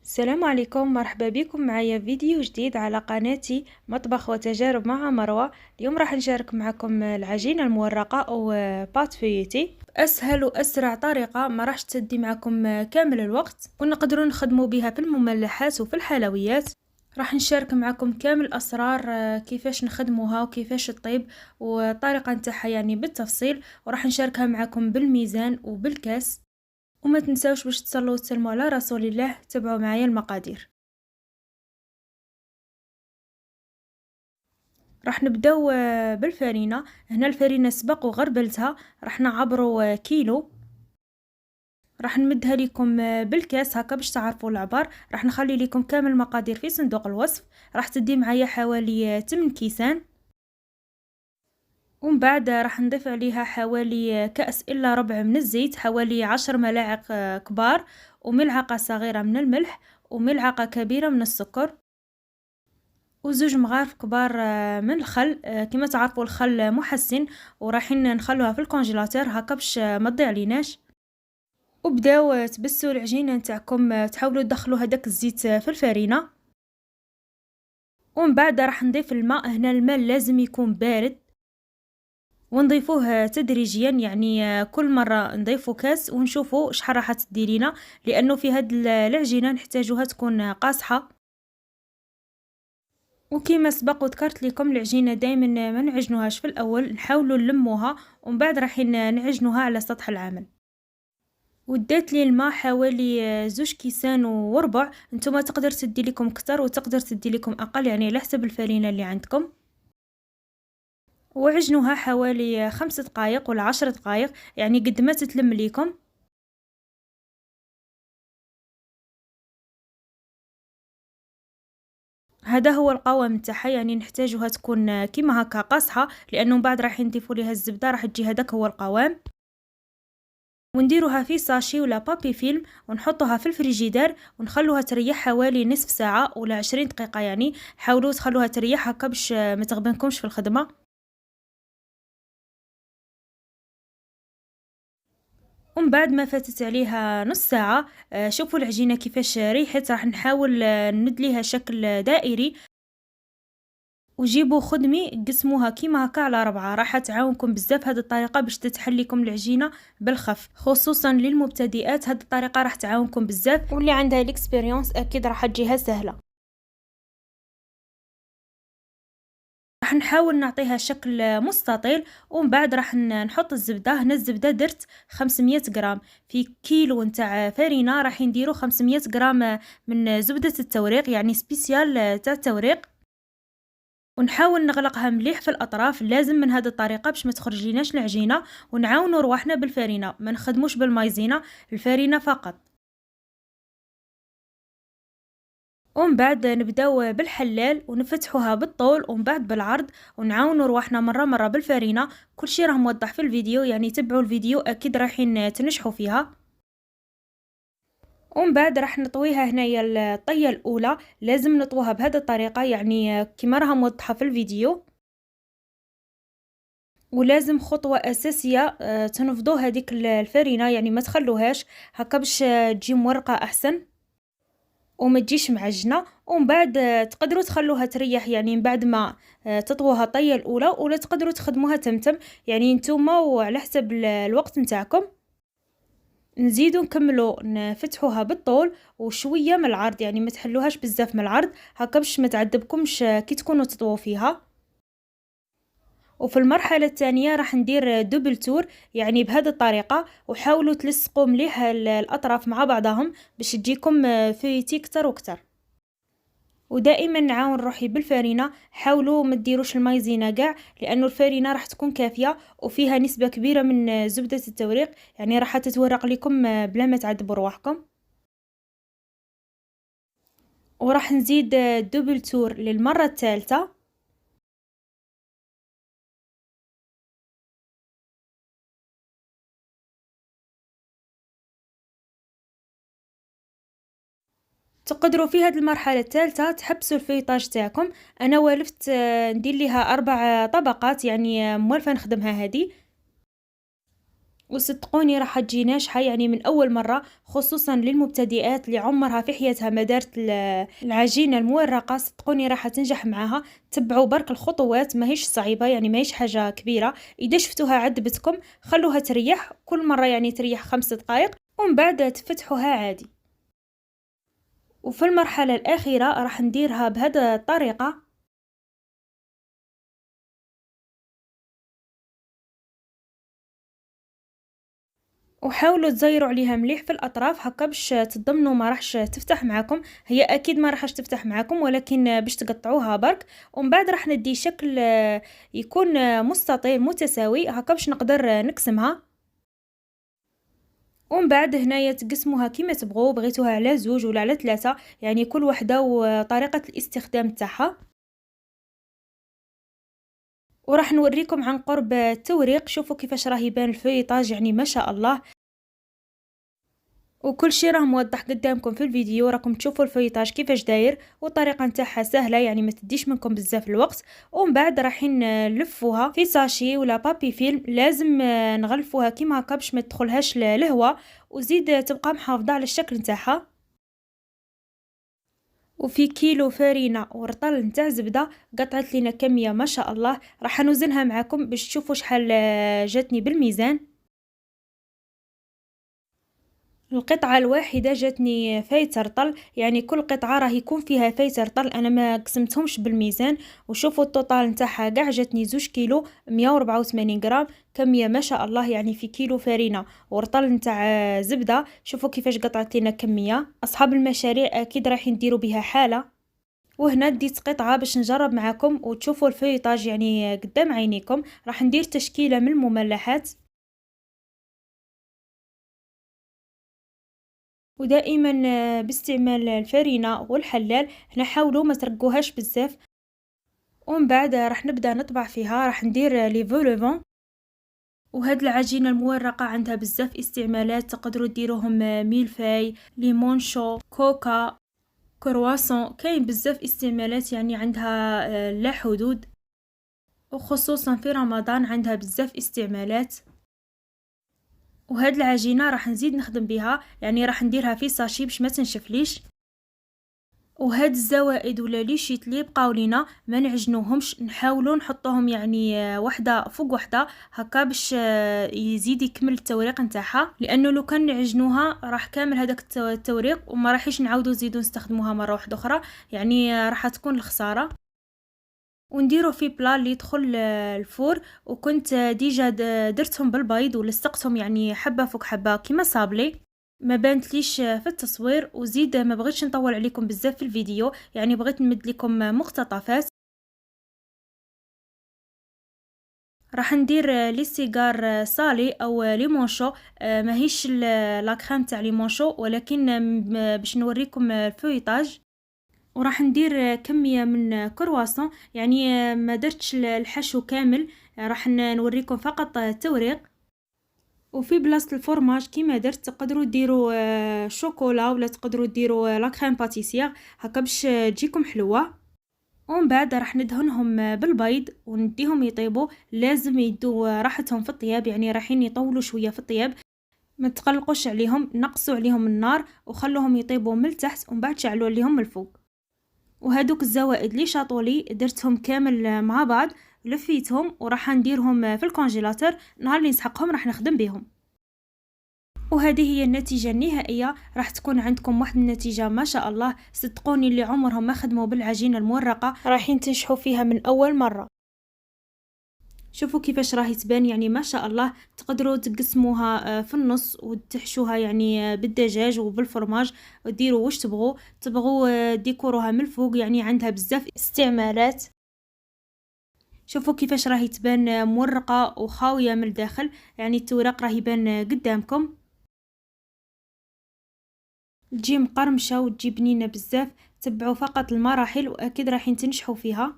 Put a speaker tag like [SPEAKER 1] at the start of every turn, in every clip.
[SPEAKER 1] السلام عليكم، مرحبا بكم معايا فيديو جديد على قناتي مطبخ وتجارب مع مروة. اليوم راح نشارك معكم العجينة المورقة أو بات فيوتي بأسهل وأسرع طريقة، ما راح تسدي معكم كامل الوقت ونقدروا نخدموا بها في المملحات وفي الحلويات. راح نشارك معكم كامل الأسرار كيفاش نخدموها وكيفاش تطيب والطريقة نتاعها يعني بالتفصيل، وراح نشاركها معكم بالميزان وبالكاس. وما تنساوش باش تصلوا وتسلموا على رسول الله. تابعوا معايا المقادير. راح نبداو بالفرينه. هنا الفرينه سبق وغربلتها، راح نعبروا كيلو. راح نمدها لكم بالكاس هكا باش تعرفوا العبار. راح نخلي لكم كامل المقادير في صندوق الوصف. راح تدي معايا حوالي 8 كيسان، ومن بعد راح نضيف عليها حوالي كأس إلا ربع من الزيت، حوالي 10 ملاعق كبار، وملعقة صغيرة من الملح، وملعقة كبيرة من السكر، وزوج مغارف كبار من الخل. كما تعرفوا الخل محسن، ورايحين نخلوها في الكونجيلاتور هكا باش ما تضيع ليناش. وبداو تبسوا العجينه نتاعكم، تحاولوا تدخلوا هذاك الزيت في الفرينه. ومن بعد راح نضيف الماء. هنا الماء لازم يكون بارد، ونضيفوه تدريجيا، يعني كل مره نضيفوا كاس ونشوفوا شحال راح تدي لينا، لانه في هاد العجينه نحتاجوها تكون قاصحه. وكما سبق وذكرت لكم العجينه دائما ما نعجنوهاش في الاول، نحاولوا نلموها ومن بعد راح نعجنوها على سطح العمل. ودات لي الماء حوالي 2 كيسان وربع. نتوما تقدر تدي لكم كتر وتقدر تدي لكم اقل، يعني على حسب الفرينه اللي عندكم. وعجنوها حوالي 5 دقائق ولا 10 دقائق، يعني قد ما تتلم ليكم. هذا هو القوام تاعها، يعني نحتاجها تكون كيما هكا قاصحه، لانه من بعد راح نضيفوا ليها الزبده راح تجي هذاك هو القوام. ونديروها في ساشي ولا بابي فيلم ونحطوها في الفريجيدار ونخلوها تريح حوالي نصف ساعه ولا 20 دقيقه. يعني حاولوا تخلوها تريح هكا باش ما تغبنكمش في الخدمه. ومن بعد ما فاتت عليها نص ساعه، شوفوا العجينه كيفاش ريحت. راح نحاول نمد ليها شكل دائري، وجيبوا خدمي قسموها كيما هكا على 4. راح تعاونكم بزاف هذه الطريقه باش تتحليكم العجينه بالخف، خصوصا للمبتدئات. هذه الطريقه راح تعاونكم بزاف، واللي عندها الاكسبيريونس اكيد راح تجيها سهله. راح نحاول نعطيها شكل مستطيل، ومن بعد راح نحط الزبده. هنا الزبده درت 500 غرام في كيلو نتاع فرينه، راح نديرو 500 غرام من زبده التوريق، يعني سبيسيال تاع التوريق. ونحاول نغلقها مليح في الاطراف، لازم من هذه الطريقه باش ما تخرج ليناش العجينه. ونعاونوا رواحنا بالفرينه، ما نخدموش بالمايزينا، الفرينه فقط. ومن بعد نبداو بالحلال ونفتحوها بالطول ومن بعد بالعرض، ونعاونوا رواحنا مره مره بالفرينه. كل شيء راه موضح في الفيديو، يعني تبعوا الفيديو اكيد رايحين تنجحوا فيها. ومن بعد راح نطويها. هنايا الطيه الاولى لازم نطوها بهذه الطريقه، يعني كما راها موضحه في الفيديو. ولازم خطوة أساسية تنفضوا هذيك الفرينة، يعني ما تخلوهاش هكا باش تجي مورقة أحسن وما تجيش معجنة. ومن بعد تقدروا تخلوها تريح، يعني من بعد ما تطووها الطية الأولى، ولا تقدروا تخدموها تمتم، يعني نتوما وعلى حسب الوقت نتاعكم. نزيدو نكملو نفتحوها بالطول وشوية من العرض، يعني ما تحلوهاش بزاف من العرض هكا باش ما تعذبكمش كي تكونوا تطووا فيها. وفي المرحلة الثانية راح ندير دوبل تور، يعني بهذه الطريقة. وحاولوا تلصقوا مليح الأطراف مع بعضهم باش تجيكم فيتي كتر وكتر. ودائما نعاون روحي بالفرينة، حاولوا ما تديروش المايزينا كاع، لانه الفرينة راح تكون كافية وفيها نسبة كبيرة من زبدة التوريق، يعني راح تتورق لكم بلا ما تعذبوا رواحكم. وراح نزيد دوبل تور للمرة الثالثة. تقدروا في هذه المرحلة الثالثة تحبسوا الفيطاج تاعكم. انا والفت ندير ليها 4 طبقات، يعني موالفة نخدمها هذه. وصدقوني راح تجي ناجحة يعني من أول مرة، خصوصا للمبتدئات اللي عمرها في حياتها ما دارت العجينة المورقة. صدقوني راح تنجح معاها. تبعوا برك الخطوات، ماهيش صعيبة يعني، ماهيش حاجة كبيرة. إذا شفتوها عجبتكم خلوها تريح كل مرة، يعني تريح 5 دقائق ومن بعد تفتحوها عادي. وفي المرحلة الأخيرة راح نديرها بهذه الطريقة. وحاولوا تزيروا عليها مليح في الاطراف هكا باش تضمنوا ما راحش تفتح معاكم. هي اكيد ما راحش تفتح معاكم، ولكن باش تقطعوها برك. ومن بعد راح ندي شكل يكون مستطيل متساوي هكا باش نقدر نقسمها. ومن بعد هنايا تقسموها كيما تبغوا، بغيتوها على 2 ولا على 3، يعني كل وحده وطريقه الاستخدام تاعها. وراح نوريكم عن قرب التوريق. شوفوا كيفاش راه يبان الفيطاج، يعني ما شاء الله. وكل شيء راه موضح قدامكم في الفيديو، راكم تشوفوا الفيطاج كيفاش داير، والطريقه نتاعها سهله يعني ما تديش منكم بزاف الوقت. ومن بعد رايحين نلفوها في ساشي ولا بابي فيلم. لازم نغلفوها كيما هكا باش ما تدخلهاش الهواء، وزيد تبقى محافظه على الشكل نتاعها. وفي كيلو فرينه ورطل نتاع زبده قطعت لينا كميه ما شاء الله. راح نوزنها معكم باش تشوفوا شحال جاتني بالميزان. القطعة الواحدة جاتني فايت رطل، يعني كل قطعة راه يكون فيها فايت رطل، انا ما قسمتهمش بالميزان. وشوفوا التوتال نتاعها كاع جاتني 2 كيلو 184 غرام، كمية ما شاء الله. يعني في كيلو فرينة ورطل نتاع زبدة شوفوا كيفاش قطعت لنا كمية. اصحاب المشاريع اكيد راح يديروا بها حالة. وهنا ديت قطعة باش نجرب معاكم وتشوفوا الفيطاج يعني قدام عينيكم. راح ندير تشكيلة من المملحات. ودائما باستعمال الفرينة والحلال. هنا حاولوا ما ترقوهاش بزاف. ومن بعد راح نبدا نطبع فيها. راح ندير لي فولوفون. وهاد العجينه المورقه عندها بزاف استعمالات، تقدروا ديروهم ميلفاي، ليمونشو، كوكا، كرواسون. كاين بزاف استعمالات يعني عندها لا حدود، وخصوصا في رمضان عندها بزاف استعمالات. وهاد العجينه راح نزيد نخدم بها، يعني راح نديرها في ساشي باش ما تنشفليش. وهاد الزوائد ولا لي شيت لي بقاو لينا ما نعجنوهمش، نحاولوا نحطوهم يعني وحده فوق وحده هكا باش يزيد يكمل التوريق نتاعها. لانه لو كان نعجنوها راح كامل هذاك التوريق وما راحش نعاودو نزيدو نستخدموها مره واحده اخرى، يعني راح تكون الخساره. ونديرو في بلا اللي يدخل الفور. وكنت ديجا درتهم بالبيض ولصقتهم يعني حبه فوق حبه كيما صابلي. ما بانتليش في التصوير. وزيد ما بغيتش نطول عليكم بزاف في الفيديو، يعني بغيت نمد لكم مقتطفات. راح ندير لي سيجار صالي او ليمونشو. ماهيش لا كريم تاع ليمونشو، ولكن باش نوريكم الفويطاج. وراح ندير كميه من كرواسون، يعني ما درتش الحشو كامل، راح نوريكم فقط التوريق. وفي بلاصه الفرماج كيما درت تقدروا ديروا شوكولا ولا تقدروا ديروا لا كريم باتيسير هكا باش تجيكم حلوه. ومن بعد راح ندهنهم بالبيض ونديهم يطيبوا. لازم يدوا راحتهم في الطياب، يعني رايحين يطولوا شويه في الطياب. ما تقلقوش عليهم، نقصوا عليهم النار وخلوهم يطيبوا من التحت ومن بعد شعلوا عليهم من الفوق. وهذوك الزوائد اللي شاطولي درتهم كامل مع بعض، لفيتهم وراح نديرهم في الكونجيلاتور. نهار اللي نسحقهم راح نخدم بهم. وهذه هي النتيجة النهائية. راح تكون عندكم واحد النتيجة ما شاء الله. صدقوني اللي عمرهم ما خدموا بالعجينة المورقة رايحين تنجحوا فيها من أول مرة. شوفوا كيفاش راهي تبان، يعني ما شاء الله. تقدروا تقسموها في النص وتحشوها يعني بالدجاج وبالفرماج، وديروا واش تبغوا ديكوروها من الفوق، يعني عندها بزاف استعمالات. شوفوا كيفاش راهي تبان مورقة وخاوية من الداخل، يعني التورق راهي يبان قدامكم. تجي مقرمشة وتجي بنينة بزاف. تبعوا فقط المراحل واكيد راح تنجحوا فيها.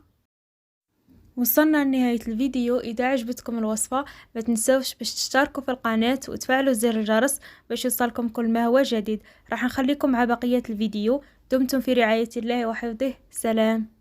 [SPEAKER 1] وصلنا لنهاية الفيديو. اذا عجبتكم الوصفة ما تنسوش باش تشتركوا في القناة وتفعلوا زر الجرس باش يوصلكم كل ما هو جديد. راح نخليكم مع بقية الفيديو. دمتم في رعاية الله وحفظه. سلام.